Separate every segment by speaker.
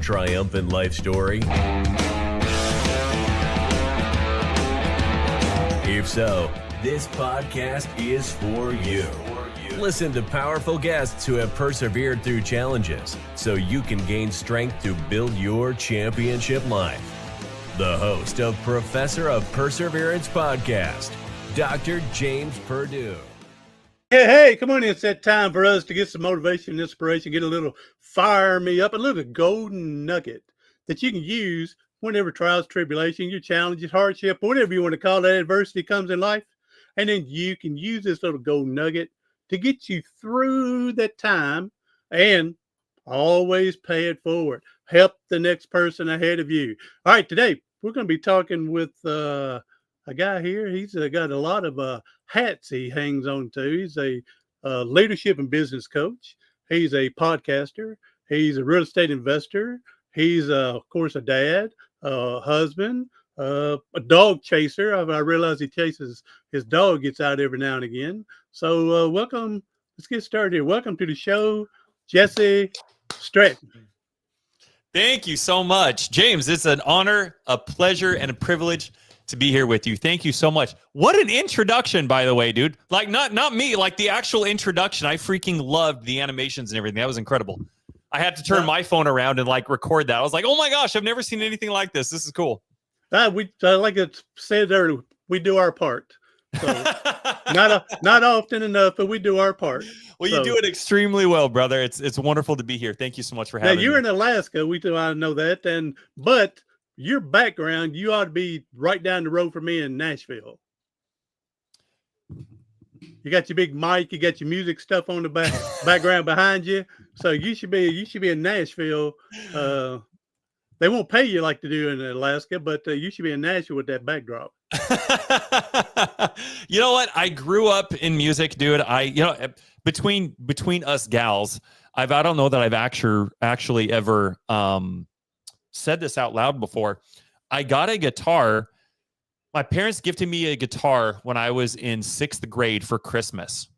Speaker 1: triumphant life story? If so, this podcast is for you. Listen to powerful guests who have persevered through challenges so you can gain strength to build your championship life. The host of Professor of Perseverance podcast, Dr. James Purdue.
Speaker 2: Hey, come on in. It's that time for us to get some motivation and inspiration, get a little fire me up, a little golden nugget that you can use whenever trials, tribulation, your challenges, hardship, whatever you want to call that adversity comes in life. And then you can use this little golden nugget to get you through that time and always pay it forward. Help the next person ahead of you. All right, today we're going to be talking with a guy here. He's got a lot of hats he hangs on to. He's a leadership and business coach. He's a podcaster. He's a real estate investor. He's, of course, a dad, a husband, a dog chaser. I realize he chases his dog, gets out every now and again. So welcome. Let's get started here. Welcome to the show, Jesse Stanton.
Speaker 3: Thank you so much, James. It's an honor, a pleasure, and a privilege to be here with you. Thank you so much. What an introduction, by the way, dude. Like not me, like the actual introduction. I freaking loved the animations and everything. That was incredible. I had to turn my phone around and like record that. I was like, oh my gosh, I've never seen anything like this. This is cool.
Speaker 2: We like I said earlier, we do our part. So not often enough, but we do our part.
Speaker 3: Well, you do it extremely well, brother. It's wonderful to be here. Thank you so much for having me.
Speaker 2: Now, you're in Alaska. I know that. But your background, you ought to be right down the road from me in Nashville. You got your big mic, you got your music stuff on the background behind you. So you should be in Nashville. They won't pay you like they do in Alaska, but you should be in Nashville with that backdrop.
Speaker 3: You know what? I grew up in music, dude. Between us gals, I don't know that I've actually ever said this out loud before. I got a guitar. My parents gifted me a guitar when I was in 6th grade for Christmas.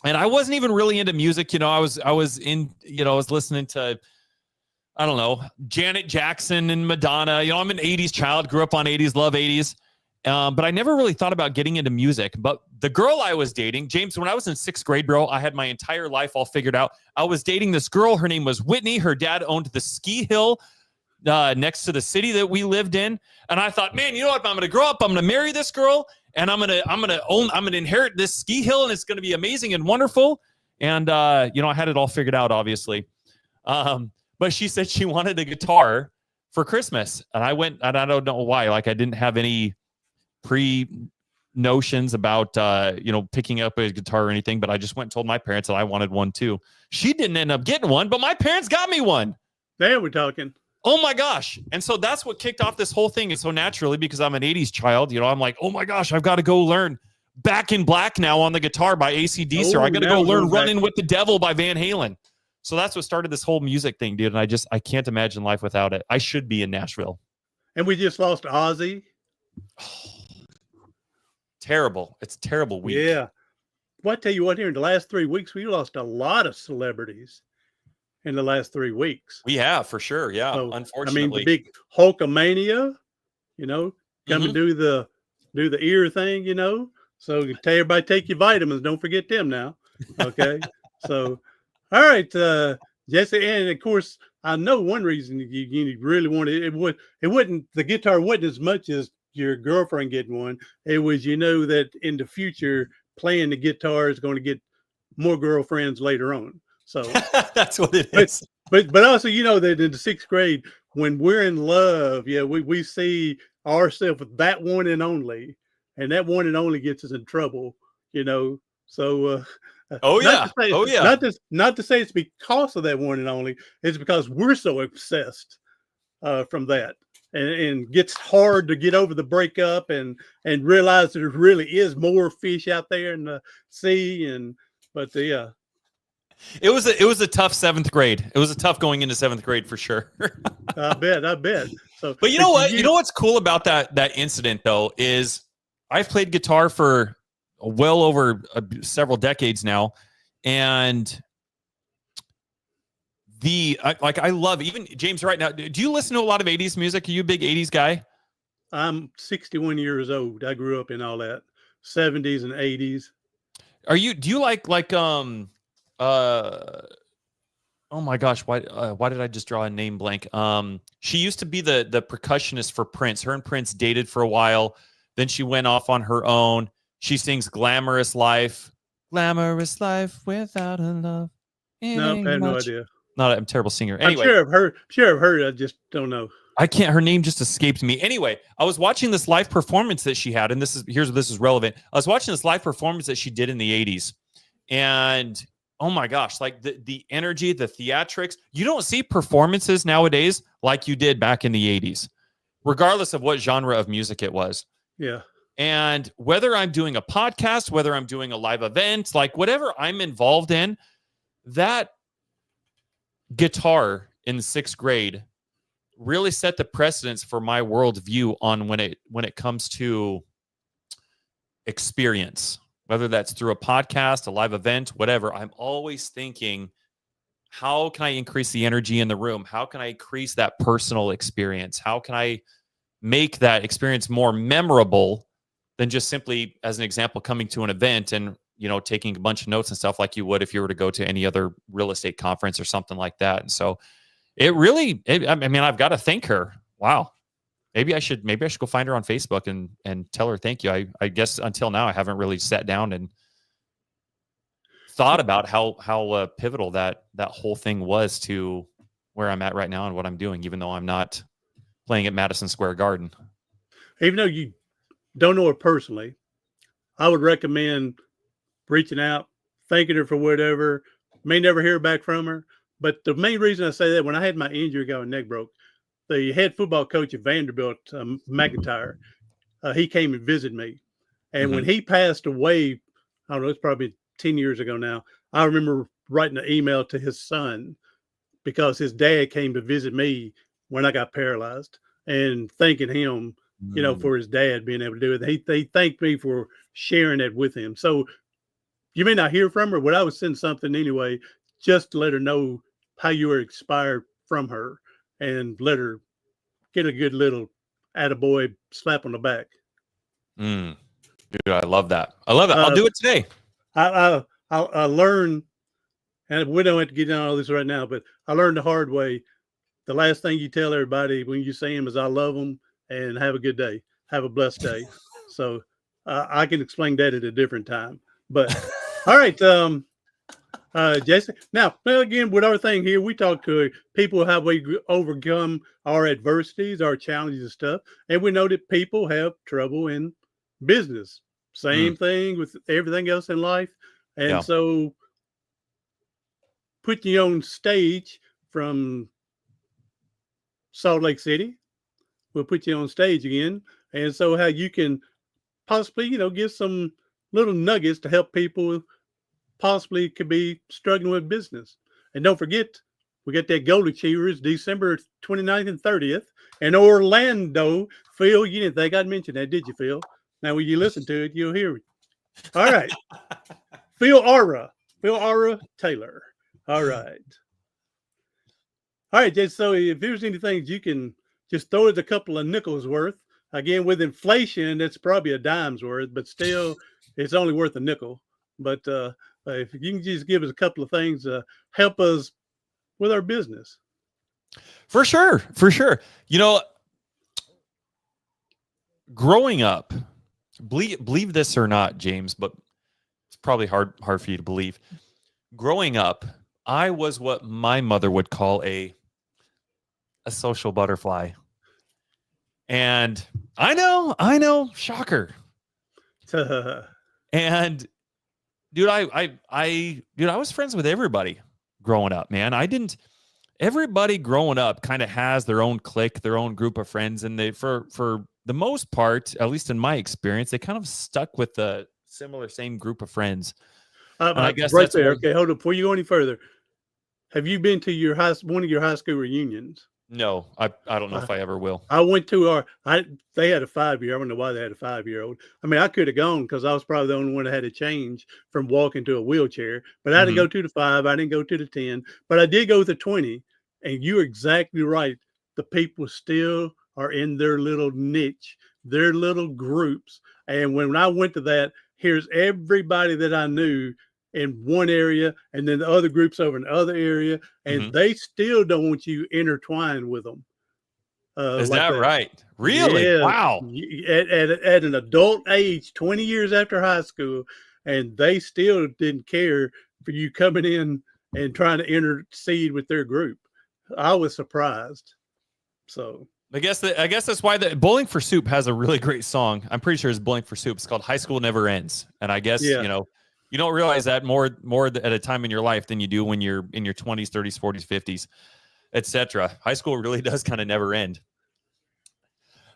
Speaker 3: And I wasn't even really into music. I was listening to, I don't know, Janet Jackson and Madonna. I'm an 80s child, grew up on 80s, love 80s. But I never really thought about getting into music. But the girl I was dating, James, when I was in 6th grade, bro, I had my entire life all figured out. I was dating this girl. Her name was Whitney. Her dad owned the ski hill next to the city that we lived in. And I thought, man, you know what? I'm going to grow up. I'm going to marry this girl, and I'm going to inherit this ski hill, and it's going to be amazing and wonderful. And I had it all figured out, obviously. But she said she wanted a guitar for Christmas, and I went, and I don't know why. Like, I didn't have any pre-notions about picking up a guitar or anything, but I just went and told my parents that I wanted one too. She didn't end up getting one, but my parents got me one.
Speaker 2: There we're talking.
Speaker 3: Oh my gosh. And so that's what kicked off this whole thing. And so naturally, because I'm an 80s child, I'm like, oh my gosh, I've got to go learn Back in Black now on the guitar by AC/DC, or I got to go learn Running with the Devil by Van Halen. So that's what started this whole music thing, dude. And I can't imagine life without it. I should be in Nashville.
Speaker 2: And we just lost Ozzy.
Speaker 3: Terrible. It's a terrible week.
Speaker 2: Yeah. Well, I tell you what, here in the last 3 weeks, we lost a lot of celebrities in the last 3 weeks.
Speaker 3: We have, for sure. Yeah. So, unfortunately.
Speaker 2: I mean, the big Hulkamania, come and do the ear thing, So tell everybody, take your vitamins. Don't forget them now. Okay. So, all right, Jesse. And of course, I know one reason you really wanted the guitar wasn't as much as your girlfriend getting one. It was, that in the future, playing the guitar is going to get more girlfriends later on. So
Speaker 3: that's what it is.
Speaker 2: But also, that in the 6th grade, when we're in love, we see ourselves with that one and only, and that one and only gets us in trouble, So, Not to say it's because of that one and only. It's because we're so obsessed from that. And gets hard to get over the breakup and realize that there really is more fish out there in the sea.
Speaker 3: It was a tough 7th grade. It was a tough going into 7th grade for sure.
Speaker 2: I bet. So,
Speaker 3: but you know what? You know what's cool about that incident though is I've played guitar for well over several decades now, and I love, even James right now. Do you listen to a lot of 80s music? Are you a big 80s guy?
Speaker 2: I'm 61 years old. I grew up in all that 70s and 80s.
Speaker 3: Do you like oh my gosh, why did I just draw a name blank? She used to be the percussionist for Prince. Her and Prince dated for a while. Then she went off on her own. She sings Glamorous Life without a love.
Speaker 2: No, I have no idea.
Speaker 3: I'm a terrible singer. Anyway,
Speaker 2: I'm sure I've heard. I just don't know.
Speaker 3: I can't. Her name just escaped me. Anyway, I was watching this live performance that she had, and this is relevant. I was watching this live performance that she did in the 80s, and oh my gosh, like the energy, the theatrics. You don't see performances nowadays like you did back in the 80s, regardless of what genre of music it was.
Speaker 2: Yeah.
Speaker 3: And whether I'm doing a podcast, whether I'm doing a live event, like whatever I'm involved in, that guitar in 6th grade really set the precedence for my worldview on when it comes to experience, whether that's through a podcast, a live event, whatever. I'm always thinking, how can I increase the energy in the room? How can I increase that personal experience? How can I make that experience more memorable than just simply, as an example, coming to an event and, taking a bunch of notes and stuff like you would if you were to go to any other real estate conference or something like that. And so I've got to thank her. Wow. Maybe I should go find her on Facebook and tell her thank you. I guess until now I haven't really sat down and thought about how pivotal that whole thing was to where I'm at right now and what I'm doing, even though I'm not playing at Madison Square Garden.
Speaker 2: Even though you don't know her personally, I would recommend reaching out, thanking her for whatever. May never hear back from her, but the main reason I say that, when I had my injury, got my neck broke, the head football coach at Vanderbilt, McIntyre, he came and visited me. And when he passed away, I don't know, it's probably 10 years ago now, I remember writing an email to his son because his dad came to visit me when I got paralyzed, and thanking him, for his dad being able to do it. They thanked me for sharing that with him. So you may not hear from her, but I would send something anyway, just to let her know how you were inspired from her, and let her get a good little attaboy slap on the back.
Speaker 3: Dude, I love that. I'll do it today.
Speaker 2: I learned, and we don't have to get into all this right now, but I learned the hard way. The last thing you tell everybody when you see them is, I love them and have a good day. Have a blessed day. So I can explain that at a different time. But all right, Jason. Now, again, with our thing here, we talk to people how we overcome our adversities, our challenges and stuff. And we know that people have trouble in business. Same thing with everything else in life. And so putting you on stage from Salt Lake City, we'll put you on stage again. And so how you can possibly, give some little nuggets to help people possibly could be struggling with business. And don't forget, we got that Gold Achievers December 29th and 30th in Orlando. Phil, you didn't think I'd mention that, did you, Phil? Now, when you listen to it, you'll hear it. All right. Phil Aura Taylor. All right. All right, Jason. So if there's anything you can just throw us a couple of nickels worth. Again, with inflation, that's probably a dime's worth, but still, it's only worth a nickel. But if you can just give us a couple of things, help us with our business.
Speaker 3: For sure. Growing up, believe this or not, James, but it's probably hard for you to believe. Growing up, I was what my mother would call a social butterfly. And I know, shocker. And dude, I was friends with everybody growing up, man. Everybody growing up kind of has their own clique, their own group of friends. And they, for the most part, at least in my experience, they kind of stuck with the same group of friends. I guess
Speaker 2: right there. Okay, hold up. Before you go any further, have you been to one of your high school reunions?
Speaker 3: No, I don't know if I ever will.
Speaker 2: I went to they had a 5-year. I don't know why they had a 5-year-old. I mean, I could have gone because I was probably the only one that had to change from walking to a wheelchair. But I didn't go to the 5. I didn't go to the 10. But I did go to the 20. And you're exactly right. The people still are in their little niche, their little groups. And when I went to that, here's everybody that I knew in one area, and then the other groups over in the other area, and they still don't want you intertwined with them.
Speaker 3: Is
Speaker 2: like
Speaker 3: that right? Really?
Speaker 2: Yeah.
Speaker 3: Wow.
Speaker 2: At an adult age, 20 years after high school, and they still didn't care for you coming in and trying to intercede with their group. I was surprised. So
Speaker 3: I guess that's why the Bowling for Soup has a really great song. I'm pretty sure it's Bowling for Soup. It's called High School Never Ends. And I guess, you don't realize that more at a time in your life than you do when you're in your 20s, 30s, 40s, 50s, etc. High school really does kind of never end.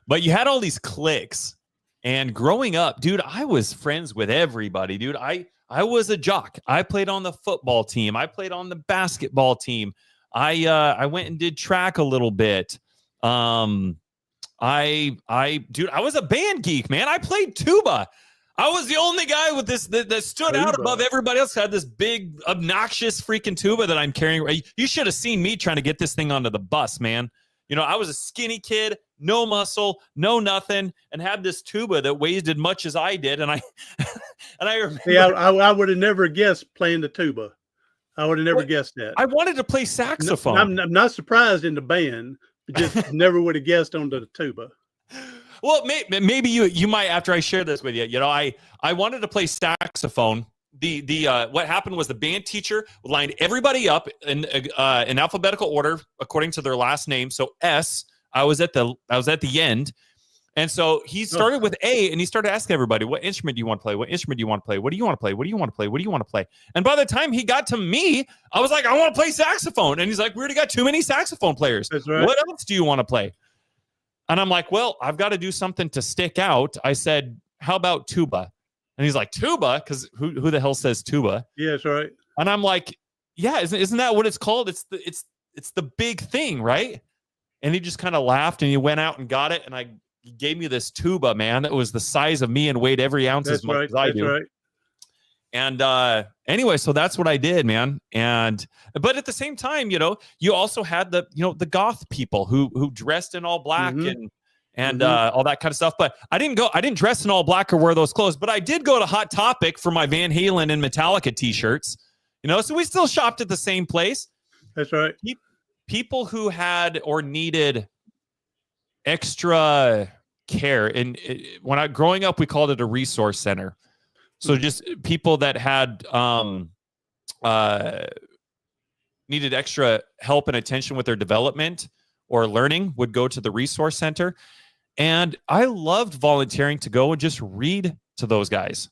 Speaker 3: But you had all these cliques, and growing up, dude, I was friends with everybody, dude. I was a jock. I played on the football team. I played on the basketball team. I went and did track a little bit. Dude, I was a band geek, man. I played tuba. I was the only guy with this that stood out above everybody else. Had this big, obnoxious freaking tuba that I'm carrying. You should have seen me trying to get this thing onto the bus, man. I was a skinny kid, no muscle, no nothing, and had this tuba that weighed as much as I did. And I remember,
Speaker 2: I would have never guessed playing the tuba. I would have never guessed that.
Speaker 3: I wanted to play saxophone.
Speaker 2: I'm not surprised in the band, but just never would have guessed on the tuba.
Speaker 3: Well, maybe you might after I share this with you. I wanted to play saxophone. What happened was the band teacher lined everybody up in alphabetical order according to their last name. So S, I was at the end. And so he started with A, and he started asking everybody, what instrument do you want to play? What instrument do you want to play? What do you want to play? What do you want to play? What do you want to play? And by the time he got to me, I was like, I want to play saxophone. And he's like, we already got too many saxophone players.
Speaker 2: That's right.
Speaker 3: What else do you want to play? And I'm like, well, I've got to do something to stick out. I said, how about tuba? And he's like, tuba? Because who the hell says tuba?
Speaker 2: Yeah, that's right.
Speaker 3: And I'm like, yeah, isn't that what it's called? It's the big thing, right? And he just kind of laughed, and he went out and got it, and he gave me this tuba, man, that was the size of me and weighed every ounce as much as I do. Right. And anyway, so that's what I did, man. But at the same time, you also had the goth people who dressed in all black and all that kind of stuff. But I didn't dress in all black or wear those clothes, but I did go to Hot Topic for my Van Halen and Metallica t-shirts, so we still shopped at the same place.
Speaker 2: That's right.
Speaker 3: People who had or needed extra care. And growing up, we called it a resource center. So just people that had needed extra help and attention with their development or learning would go to the resource center. And I loved volunteering to go and just read to those guys.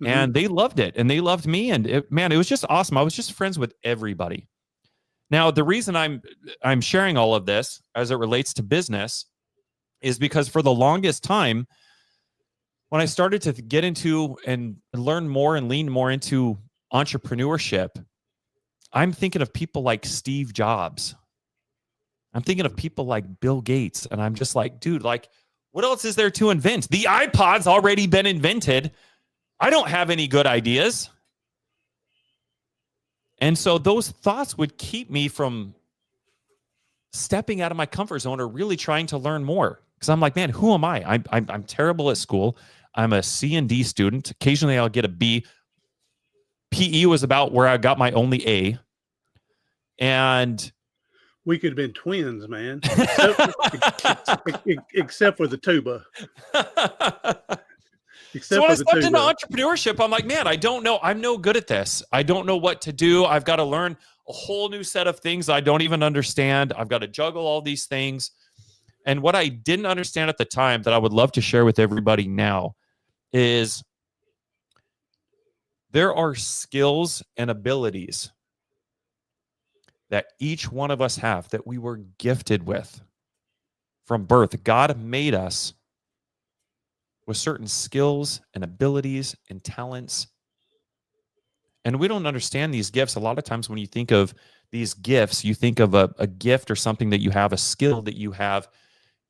Speaker 3: And they loved it, and they loved me. And it was just awesome. I was just friends with everybody. Now, the reason I'm sharing all of this as it relates to business is because for the longest time, when I started to get into and learn more and lean more into entrepreneurship, I'm thinking of people like Steve Jobs. I'm thinking of people like Bill Gates. And I'm just like, dude, like, what else is there to invent? The iPod's already been invented. I don't have any good ideas. And so those thoughts would keep me from stepping out of my comfort zone or really trying to learn more. Because I'm like, man, who am I? I'm terrible at school. I'm a C and D student. Occasionally I'll get a B. PE was about where I got my only A. And
Speaker 2: we could have been twins, man. Except for the tuba.
Speaker 3: So when I stepped into entrepreneurship, I'm like, man, I don't know. I'm no good at this. I don't know what to do. I've got to learn a whole new set of things I don't even understand. I've got to juggle all these things. And what I didn't understand at the time that I would love to share with everybody now is there are skills and abilities that each one of us have that we were gifted with from birth. God made us with certain skills and abilities and talents. And we don't understand these gifts. A lot of times when you think of these gifts, you think of a gift or something that you have, a skill that you have,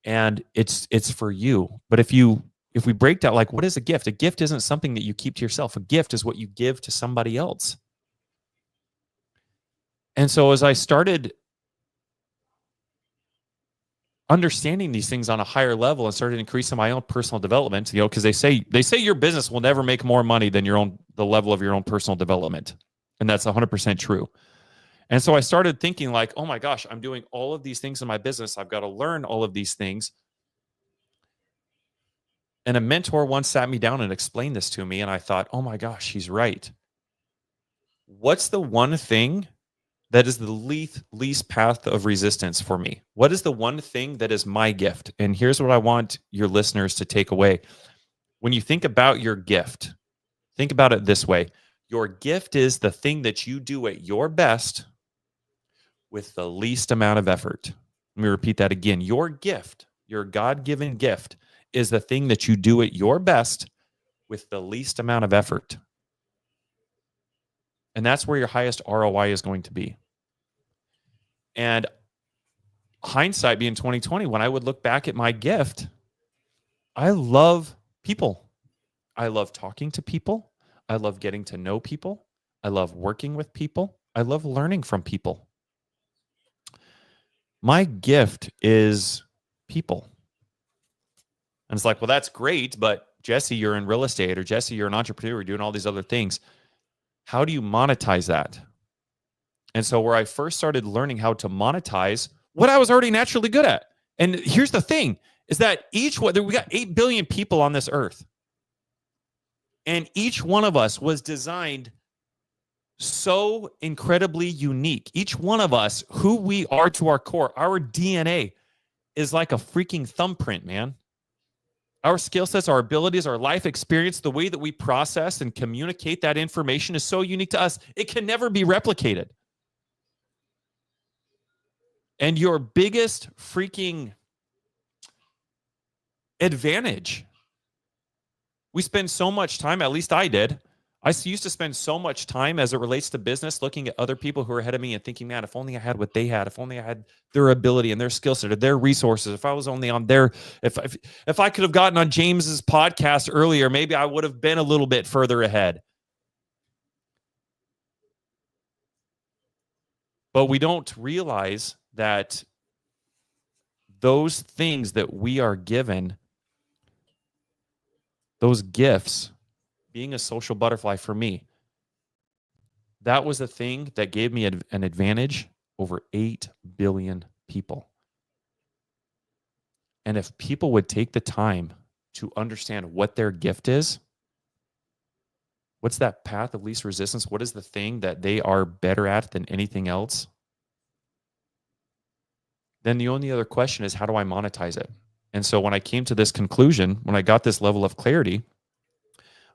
Speaker 3: and it's for you. But if we break down, like, what is a gift? A gift isn't something that you keep to yourself. A gift is what you give to somebody else. And so as I started understanding these things on a higher level and started increasing my own personal development, because they say your business will never make more money than the level of your own personal development. And that's 100% true. And so I started thinking like, oh my gosh, I'm doing all of these things in my business. I've got to learn all of these things. And a mentor once sat me down and explained this to me. And I thought, oh my gosh, he's right. What's the one thing that is the least path of resistance for me? What is the one thing that is my gift? And here's what I want your listeners to take away. When you think about your gift, think about it this way. Your gift is the thing that you do at your best with the least amount of effort. Let me repeat that again. Your gift, your God-given gift, is the thing that you do at your best with the least amount of effort. And that's where your highest ROI is going to be. And hindsight being 2020, when I would look back at my gift, I love people. I love talking to people. I love getting to know people. I love working with people. I love learning from people. My gift is people. And it's like, well, that's great, but Jesse, you're in real estate, or Jesse, you're an entrepreneur, you're doing all these other things. How do you monetize that? And so where I first started learning how to monetize what I was already naturally good at. And here's the thing, is that we got 8 billion people on this earth. And each one of us was designed so incredibly unique. Each one of us, who we are to our core, our DNA is like a freaking thumbprint, man. Our skill sets, our abilities, our life experience, the way that we process and communicate that information is so unique to us. It can never be replicated. And your biggest freaking advantage, we spend so much time, at least I did. I used to spend so much time as it relates to business looking at other people who are ahead of me and thinking, man, if only I had what they had, if only I had their ability and their skill set or their resources, if I was only on their, if I could have gotten on James's podcast earlier, maybe I would have been a little bit further ahead. But we don't realize that those things that we are given, those gifts, being a social butterfly for me, that was the thing that gave me an advantage over 8 billion people. And if people would take the time to understand what their gift is, what's that path of least resistance? What is the thing that they are better at than anything else? Then the only other question is, how do I monetize it? And so when I came to this conclusion, when I got this level of clarity,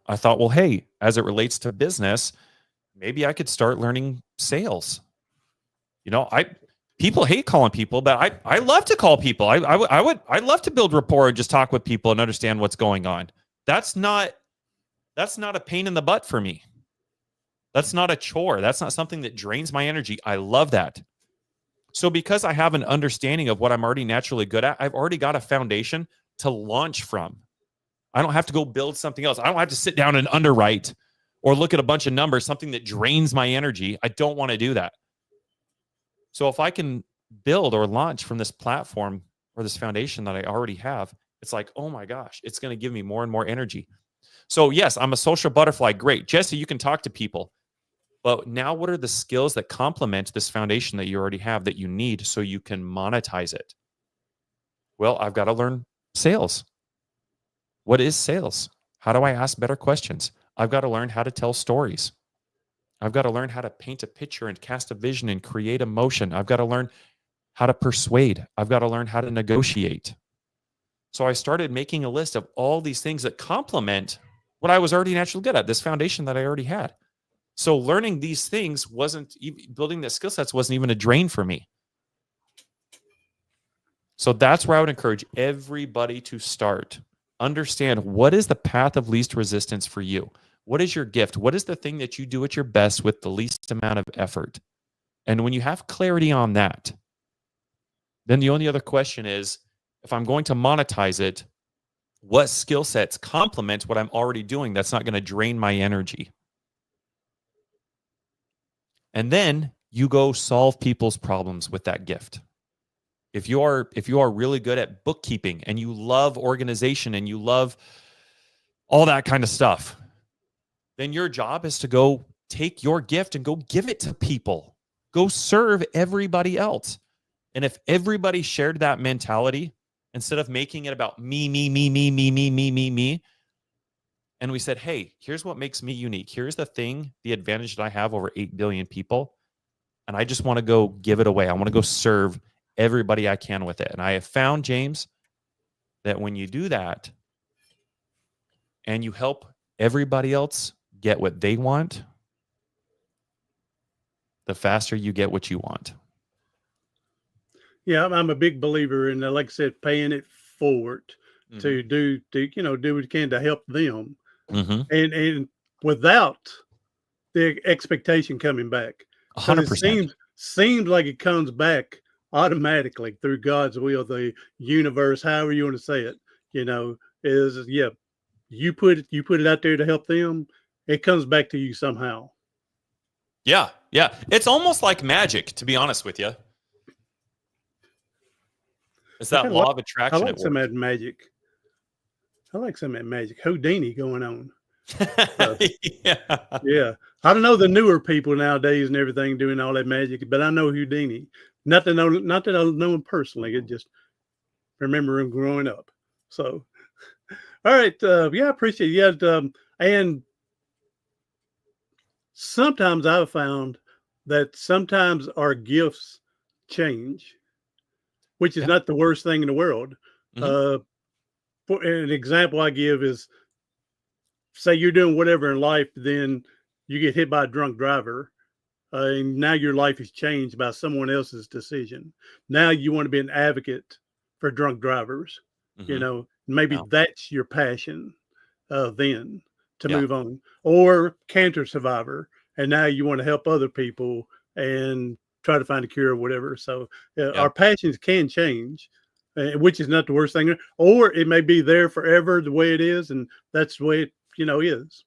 Speaker 3: I thought, well, hey, as it relates to business, maybe I could start learning sales. People hate calling people, but I love to call people. I'd love to build rapport and just talk with people and understand what's going on. That's not a pain in the butt for me. That's not a chore. That's not something that drains my energy. I love that. So because I have an understanding of what I'm already naturally good at, I've already got a foundation to launch from. I don't have to go build something else. I don't have to sit down and underwrite or look at a bunch of numbers, something that drains my energy. I don't want to do that. So if I can build or launch from this platform or this foundation that I already have, it's like, oh my gosh, it's going to give me more and more energy. So yes, I'm a social butterfly. Great. Jesse, you can talk to people. But now what are the skills that complement this foundation that you already have that you need so you can monetize it? Well, I've got to learn sales. What is sales? How do I ask better questions? I've got to learn how to tell stories. I've got to learn how to paint a picture and cast a vision and create emotion. I've got to learn how to persuade. I've got to learn how to negotiate. So I started making a list of all these things that complement what I was already naturally good at, this foundation that I already had. So learning these things building the skill sets wasn't even a drain for me. So that's where I would encourage everybody to start. Understand, what is the path of least resistance for you? What is your gift? What is the thing that you do at your best with the least amount of effort? And when you have clarity on that, then the only other question is, if I'm going to monetize it, what skill sets complement what I'm already doing that's not going to drain my energy? And then you go solve people's problems with that gift. If you are really good at bookkeeping and you love organization and you love all that kind of stuff, then your job is to go take your gift and go give it to people. Go serve everybody else. And if everybody shared that mentality, instead of making it about me, and we said, hey, here's what makes me unique. Here's the advantage that I have over 8 billion people. And I just want to go give it away. I want to go serve everybody I can with it. And I have found, James, that when you do that and you help everybody else get what they want, the faster you get what you want.
Speaker 2: Yeah, I'm a big believer in, like I said, paying it forward to do what you can to help them, and without the expectation coming back.
Speaker 3: 100%.
Speaker 2: It seems like it comes back automatically through God's will, the universe, however you want to say it. You put it out there to help them, it comes back to you somehow.
Speaker 3: Yeah. It's almost like magic, to be honest with you. It's that law of attraction.
Speaker 2: I like some of that magic. I like some of that magic. Houdini going on. Yeah. I don't know the newer people nowadays and everything doing all that magic, but I know Houdini. Not that I know him personally. I just remember him growing up. So, all right. I appreciate it. Yeah. And sometimes I've found that sometimes our gifts change, which is not the worst thing in the world. For an example I give is, say you're doing whatever in life, then you get hit by a drunk driver, and now your life is changed by someone else's decision. Now you want to be an advocate for drunk drivers. Maybe that's your passion then to move on. Or cancer survivor, and now you want to help other people and try to find a cure or whatever. So our passions can change, which is not the worst thing. Or it may be there forever the way it is, and that's the way it is.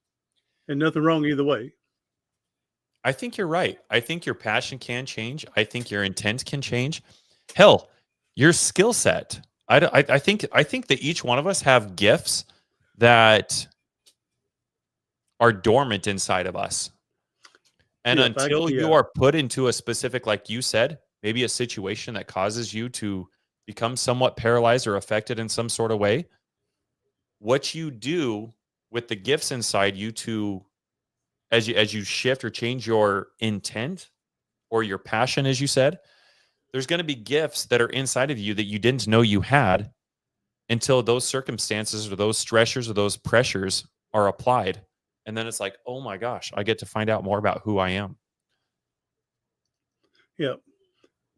Speaker 2: And nothing wrong either way.
Speaker 3: I think you're right. I think your passion can change. I think your intent can change. Hell, your skill set. I think that each one of us have gifts that are dormant inside of us. And until you are put into a specific, like you said, maybe a situation that causes you to become somewhat paralyzed or affected in some sort of way, what you do with the gifts inside you to, as you shift or change your intent or your passion, as you said, there's going to be gifts that are inside of you that you didn't know you had until those circumstances or those stressors or those pressures are applied. And then it's like, oh my gosh, I get to find out more about who I am.
Speaker 2: Yeah.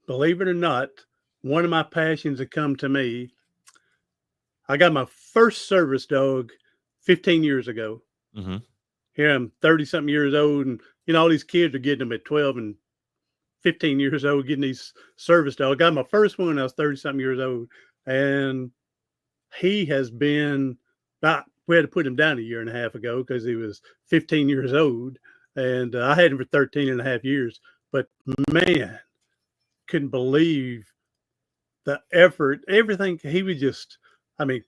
Speaker 2: Believe it or not, one of my passions that come to me, I got my first service dog 15 years ago. Here I'm 30-something years old, and all these kids are getting them at 12 and 15 years old, getting these service dogs. I got my first one when I was 30-something years old, and he has been we had to put him down a year and a half ago because he was 15 years old, and I had him for 13 and a half years. But man, couldn't believe the effort, everything. He was just,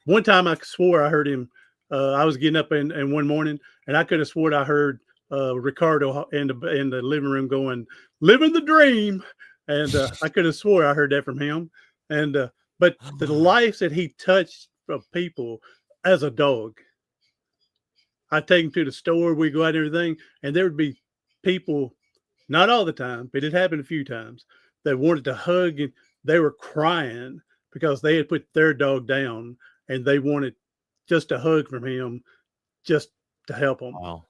Speaker 2: one time I swore I heard him. I was getting up in one morning, and I could have sworn I heard Ricardo in the living room going, "Living the dream," and I could have swore I heard that from him. And but the lives that he touched of people as a dog, I take him to the store, we go out and everything, and there would be people, not all the time, but it happened a few times, that wanted to hug, and they were crying because they had put their dog down and they wanted just a hug from him, just to help him.
Speaker 3: Wow.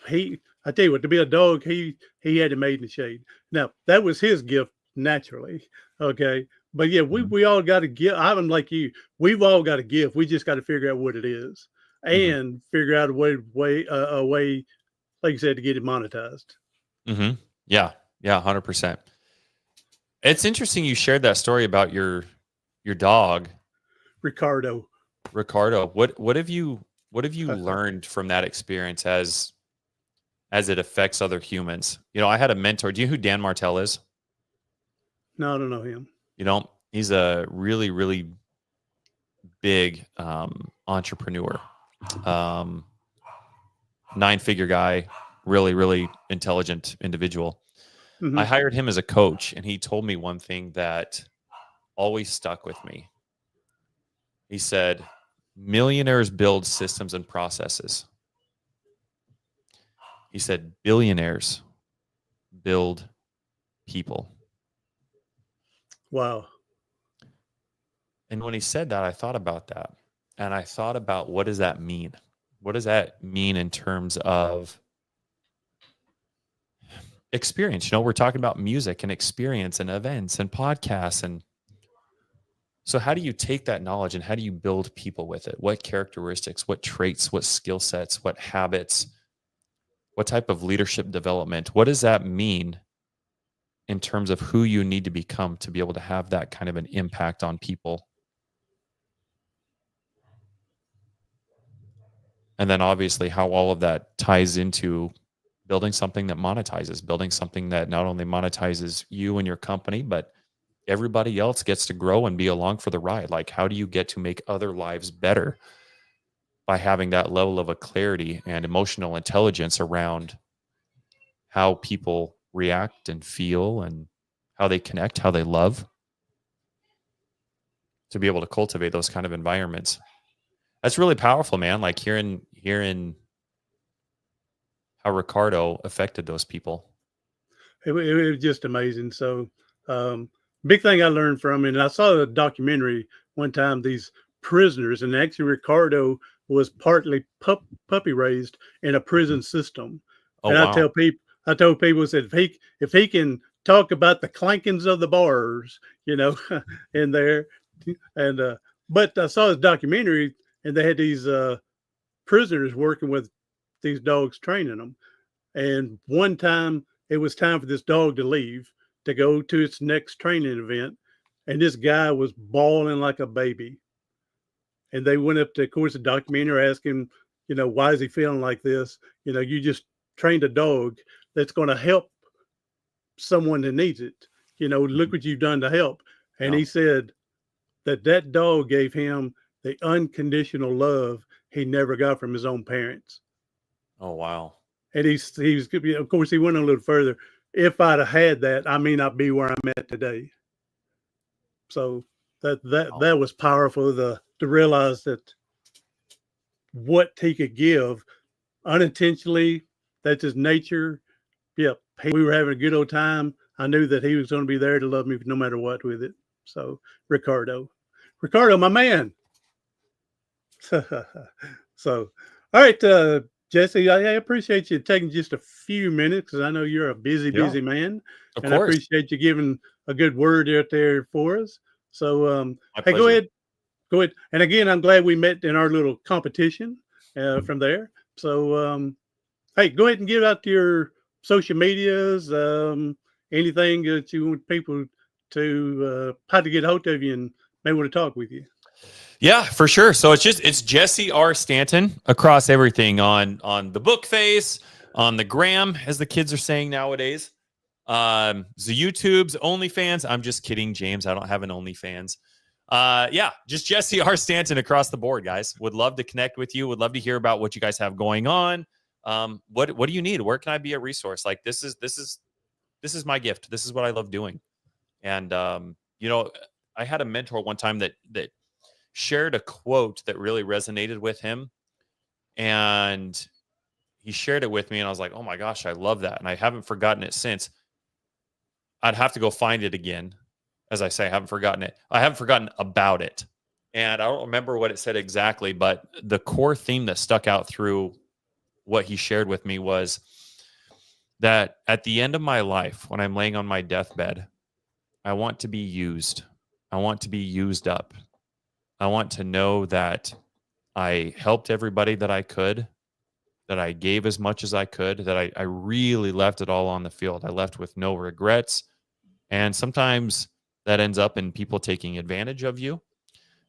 Speaker 2: I tell you what, to be a dog, he had it made in the shade. Now, that was his gift naturally. Okay. But yeah, we all got to give. I'm like you. We've all got a gift. We just got to figure out what it is and figure out a way, like you said, to get it monetized.
Speaker 3: Yeah. Yeah, 100%. It's interesting you shared that story about your dog,
Speaker 2: Ricardo.
Speaker 3: Ricardo. What have you learned from that experience as it affects other humans? You know, I had a mentor. Do you know who Dan Martell is?
Speaker 2: No, I don't know him.
Speaker 3: You know, he's a really, really big entrepreneur, 9-figure guy, really, really intelligent individual. I
Speaker 2: Hmm.
Speaker 3: hired him as a coach, and he told me one thing that always stuck with me. He said, millionaires build systems and processes. He said, billionaires build people.
Speaker 2: Wow.
Speaker 3: And when he said that, I thought about that. And I thought about, what does that mean? What does that mean in terms of experience? You know, we're talking about music and experience and events and podcasts. And so how do you take that knowledge and how do you build people with it? What characteristics, what traits, what skill sets, what habits, what type of leadership development? What does that mean in terms of who you need to become to be able to have that kind of an impact on people? And then obviously how all of that ties into building something that monetizes, building something that not only monetizes you and your company, but everybody else gets to grow and be along for the ride. Like, how do you get to make other lives better by having that level of a clarity and emotional intelligence around how people react and feel and how they connect, how they love, to be able to cultivate those kind of environments? That's really powerful, man. Like hearing how Ricardo affected those people.
Speaker 2: It was just amazing. So, big thing I learned from it, and I saw a documentary one time, these prisoners, and actually Ricardo was partly puppy raised in a prison system.
Speaker 3: Oh
Speaker 2: And
Speaker 3: wow.
Speaker 2: I told people, said if he can talk about the clankings of the bars, in there, and but I saw his documentary, and they had these prisoners working with these dogs, training them. And one time it was time for this dog to leave to go to its next training event. And this guy was bawling like a baby. And they went up to, of course, the documentary, asking, why is he feeling like this? You just trained a dog that's going to help someone that needs it. Look what you've done to help. And
Speaker 3: Yeah.
Speaker 2: he said that dog gave him the unconditional love he never got from his own parents.
Speaker 3: Oh wow.
Speaker 2: And he's of course he went a little further. If I'd have had that, I may not be where I'm at today. So
Speaker 3: Wow.
Speaker 2: that was powerful to realize that what he could give unintentionally. That's his nature. Yep, we were having a good old time. I knew that he was going to be there to love me no matter what with it. So Ricardo, my man. So, all right, Jesse, I appreciate you taking just a few minutes because I know you're a busy,
Speaker 3: Yeah.
Speaker 2: busy man,
Speaker 3: Of
Speaker 2: and I
Speaker 3: course.
Speaker 2: appreciate you giving a good word out there for us. So,
Speaker 3: My
Speaker 2: hey,
Speaker 3: pleasure.
Speaker 2: go ahead, and again, I'm glad we met in our little competition from there. So, hey, go ahead and give out your social medias, anything that you want people to how to get hold of you and may want to talk with you.
Speaker 3: Yeah, for sure. So it's Jesse R. Stanton across everything on the book face, on the gram, as the kids are saying nowadays. The YouTube's OnlyFans. I'm just kidding, James. I don't have an OnlyFans. Yeah, just Jesse R. Stanton across the board, guys. Would love to connect with you. Would love to hear about what you guys have going on. What do you need? Where can I be a resource? Like this is my gift. This is what I love doing. And I had a mentor one time that shared a quote that really resonated with him, and he shared it with me, and I was like, oh my gosh, I love that. And I haven't forgotten it since. I'd have to go find it again. As I say, I haven't forgotten it. I haven't forgotten about it. And I don't remember what it said exactly, but the core theme that stuck out through what he shared with me was that at the end of my life, when I'm laying on my deathbed, I want to be used. I want to be used up. I want to know that I helped everybody that I could. that I gave as much as I could, that I really left it all on the field. I left with no regrets. And sometimes that ends up in people taking advantage of you.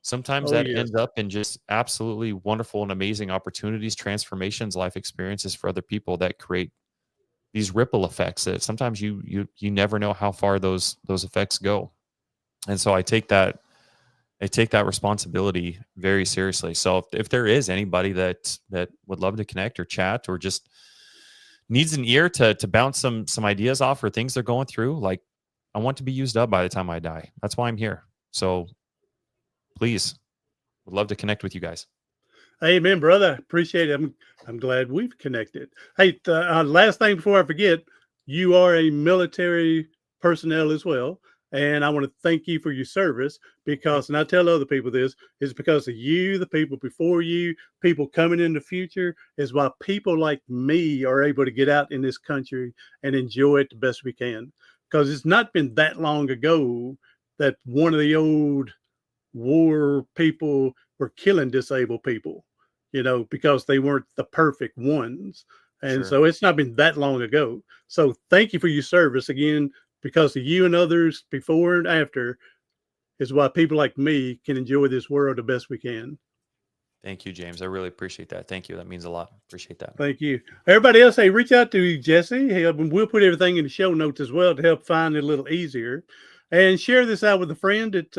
Speaker 3: Sometimes
Speaker 2: Oh,
Speaker 3: that
Speaker 2: yes.
Speaker 3: ends up in just absolutely wonderful and amazing opportunities, transformations, life experiences for other people that create these ripple effects that sometimes you never know how far those effects go. And so I take that responsibility very seriously. So if there is anybody that would love to connect or chat or just needs an ear to bounce some ideas off or things they're going through, like, I want to be used up by the time I die. That's why I'm here. So please, would love to connect with you guys.
Speaker 2: Amen, brother. Appreciate it. I'm glad we've connected. Hey, last thing before I forget, you are a military personnel as well. And I want to thank you for your service because, and I tell other people this, is because of you, the people before you, people coming in the future, is why people like me are able to get out in this country and enjoy it the best we can. Because it's not been that long ago that one of the old war people were killing disabled people, because they weren't the perfect ones. And
Speaker 3: Sure.
Speaker 2: so it's not been that long ago. So thank you for your service again, because of you and others before and after is why people like me can enjoy this world the best we can.
Speaker 3: Thank you, James. I really appreciate that. Thank you. That means a lot. Appreciate that.
Speaker 2: Thank you. Everybody else, hey, reach out to Jesse. Hey, we'll put everything in the show notes as well to help find it a little easier. And share this out with a friend that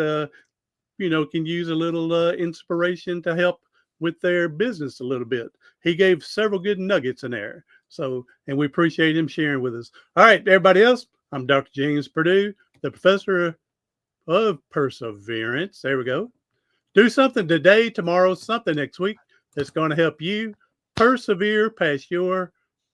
Speaker 2: can use a little inspiration to help with their business a little bit. He gave several good nuggets in there. So, and we appreciate him sharing with us. All right, everybody else, I'm Dr. James Purdue, the professor of perseverance. There we go. Do something today, tomorrow, something next week that's going to help you persevere past your